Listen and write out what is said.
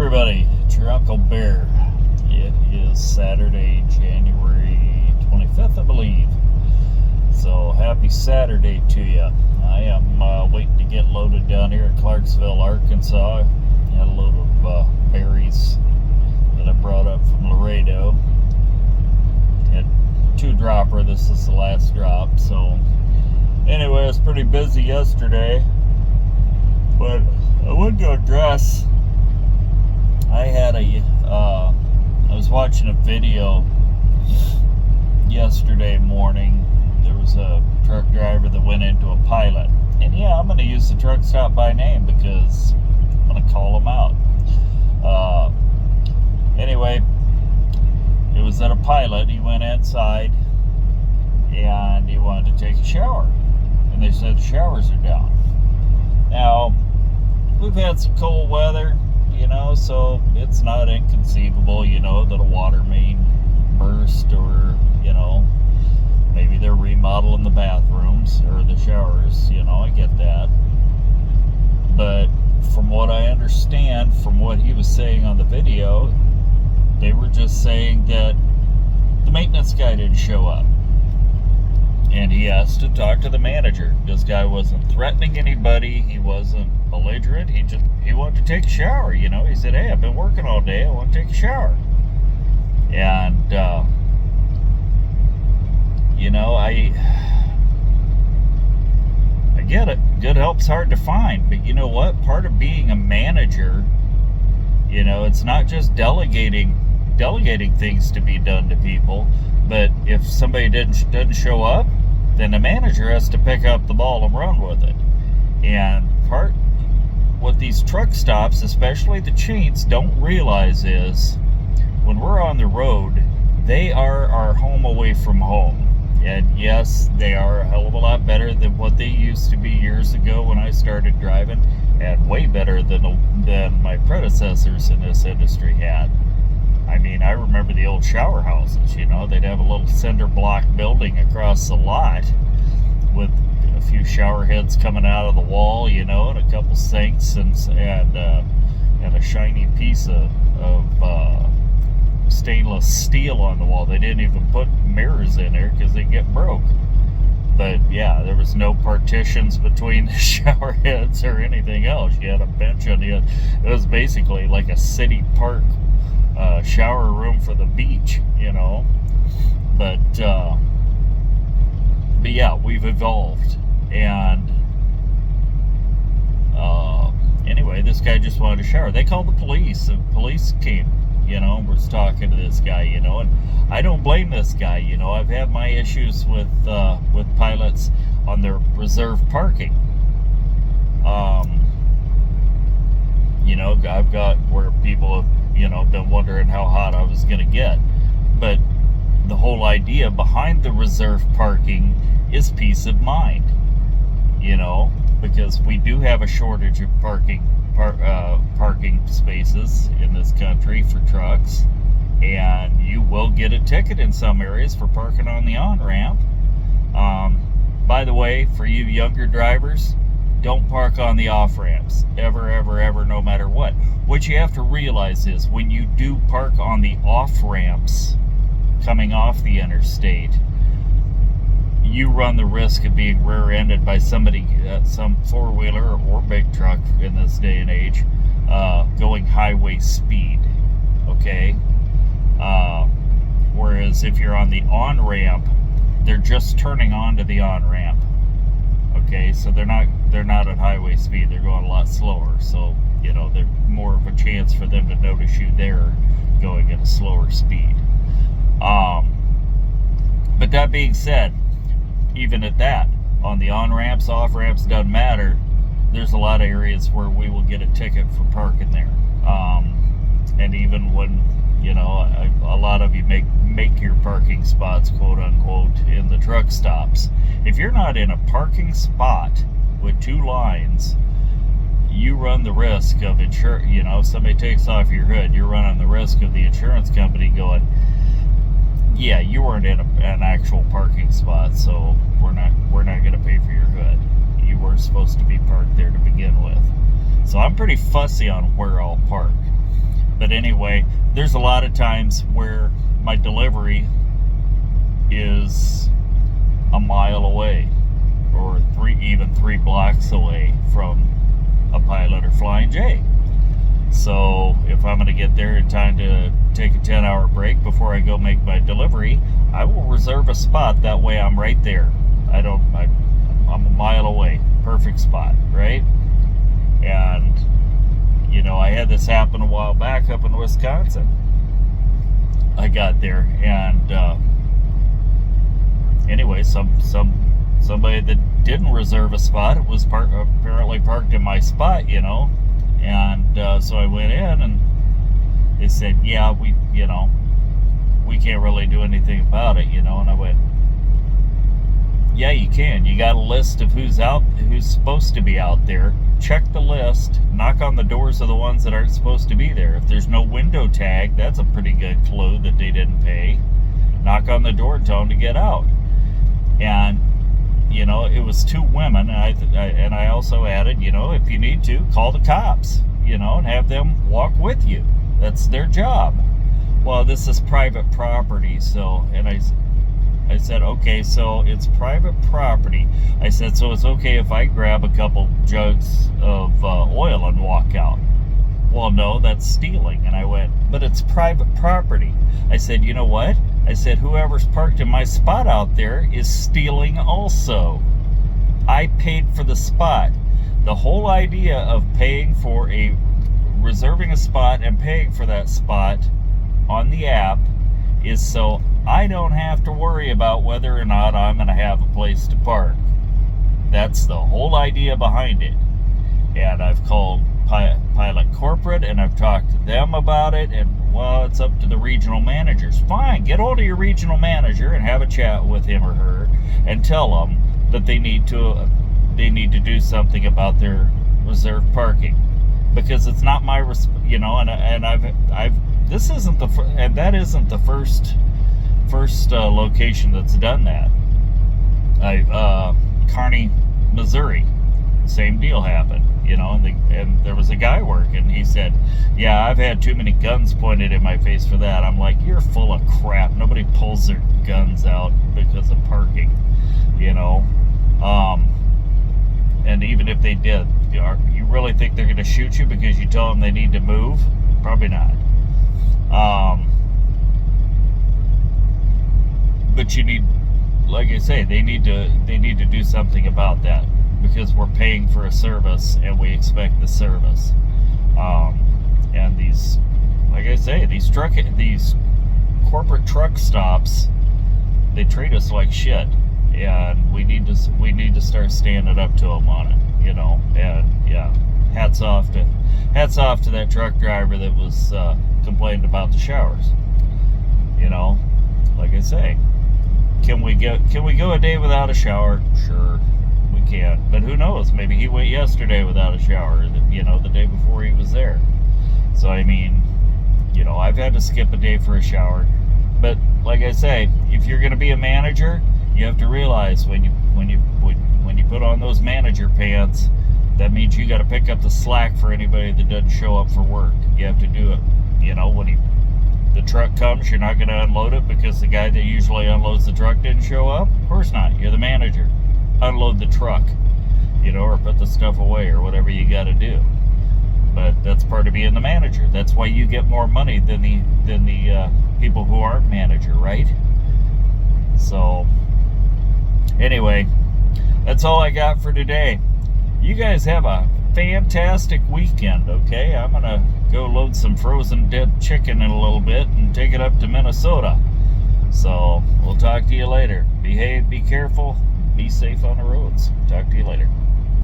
everybody, it's your Uncle Bear. It is Saturday, January 25th, I believe. So happy Saturday to you. I am waiting to get loaded down here at Clarksville, Arkansas. Had a load of berries that I brought up from Laredo. Had two dropper, this is the last drop. So anyway, I was pretty busy yesterday, but I would go dress. I was watching a video yesterday morning. There was a truck driver that went into a pilot. And yeah, I'm going to use the truck stop by name because I'm going to call him out. Anyway, it was at a pilot. He went inside and he wanted to take a shower. And they said showers are down. Now, we've had some cold weather, so it's not inconceivable, that a water main burst or, maybe they're remodeling the bathrooms or the showers, I get that. But from what I understand, from what he was saying on the video, they were just saying that the maintenance guy didn't show up. And he asked to talk to the manager. This guy wasn't threatening anybody. He wasn't belligerent. He wanted to take a shower, He said, hey, I've been working all day. I want to take a shower. And, I get it. Good help's hard to find. But you know what? Part of being a manager, it's not just delegating things to be done to people. But if somebody doesn't show up, then the manager has to pick up the ball and run with it. And what these truck stops, especially the chains, don't realize is when we're on the road, they are our home away from home. And yes, they are a hell of a lot better than what they used to be years ago when I started driving, and way better than my predecessors in this industry had. I mean, I remember the old shower houses, they'd have a little cinder block building across the lot with a few shower heads coming out of the wall, and a couple sinks and a shiny piece of stainless steel on the wall. They didn't even put mirrors in there because they get broke. But yeah, there was no partitions between the shower heads or anything else. You had a bench on the end. It was basically like a city park shower room for the beach, But yeah, we've evolved. And anyway, this guy just wanted to shower. They called the police. The police came, was talking to this guy, and I don't blame this guy. I've had my issues with pilots on their reserve parking. I've got where people have, been wondering how hot I was going to get. But the whole idea behind the reserve parking is peace of mind, because we do have a shortage of parking spaces in this country for trucks, and you will get a ticket in some areas for parking on the on-ramp. By the way, for you younger drivers, don't park on the off-ramps, ever, no matter what. What you have to realize is when you do park on the off-ramps coming off the interstate, you run the risk of being rear-ended by somebody, some four-wheeler or big truck in this day and age, going highway speed, okay? Whereas if you're on the on-ramp, they're just turning onto the on-ramp. Okay, so they're not at highway speed. They're going a lot slower. So, they're more of a chance for them to notice you there going at a slower speed. But that being said, even at that, on the on-ramps, off-ramps, doesn't matter. There's a lot of areas where we will get a ticket for parking there. And even when, a lot of you make your parking spots, quote unquote, in the truck stops. If you're not in a parking spot with two lines, you run the risk of if somebody takes off your hood, you're running the risk of the insurance company going, yeah, you weren't in an actual parking spot, so we're not going to pay for your hood. You weren't supposed to be parked there to begin with. So I'm pretty fussy on where I'll park. But anyway, there's a lot of times where my delivery is a mile away, or even 3 blocks away from a Pilot or Flying J. So if I'm going to get there in time to take a 10-hour break before I go make my delivery, I will reserve a spot. That way I'm right there. I'm a mile away. Perfect spot, right? And I had this happen a while back up in Wisconsin. I got there, and anyway, somebody that didn't reserve a spot, it was apparently parked in my spot, and so I went in, and they said, yeah, we can't really do anything about it, and I went, yeah, you can. You got a list of who's supposed to be out there. Check the list, knock on the doors of the ones that aren't supposed to be there. If there's no window tag, that's a pretty good clue that they didn't pay. Knock on the door and tell them to get out. And it was 2 women, and I also added, if you need to, call the cops, and have them walk with you. That's their job. Well, this is private property, and I said, okay, so it's private property. I said, so it's okay if I grab a couple jugs of oil and walk out. Well, no, that's stealing. And I went, but it's private property. I said, you know what? I said, whoever's parked in my spot out there is stealing also. I paid for the spot. The whole idea of reserving a spot and paying for that spot on the app is so I don't have to worry about whether or not I'm going to have a place to park. That's the whole idea behind it. And I've called Pilot Corporate, and I've talked to them about it, and, well, it's up to the regional managers. Fine, get hold of your regional manager and have a chat with him or her and tell them that they need to do something about their reserved parking. Because it's not my, this isn't that isn't the first location that's done that. Kearney, Missouri, same deal happened, and there was a guy working. He said, yeah, I've had too many guns pointed in my face for that. I'm like, you're full of crap. Nobody pulls their guns out because of parking, and even if they did, you really think they're going to shoot you because you tell them they need to move? Probably not. But you need, like I say, they need to do something about that, because we're paying for a service and we expect the service. And these, like I say, these corporate truck stops, they treat us like shit, and we need to start standing up to them on it, And yeah, hats off to that truck driver that was complaining about the showers. Like I say, can we go a day without a shower? Sure, we can. But who knows? Maybe he went yesterday without a shower, the day before he was there. So I've had to skip a day for a shower. But like I say, if you're going to be a manager, you have to realize when you put on those manager pants, that means you got to pick up the slack for anybody that doesn't show up for work. You have to do it. When the truck comes, you're not going to unload it because the guy that usually unloads the truck didn't show up? Of course not. You're the manager. Unload the truck, or put the stuff away, or whatever you got to do. But that's part of being the manager. That's why you get more money than the people who aren't manager, right? So anyway, that's all I got for today. You guys have a fantastic weekend, okay? I'm gonna go load some frozen dead chicken in a little bit and take it up to Minnesota. So we'll talk to you later. Behave, be careful, be safe on the roads. Talk to you later.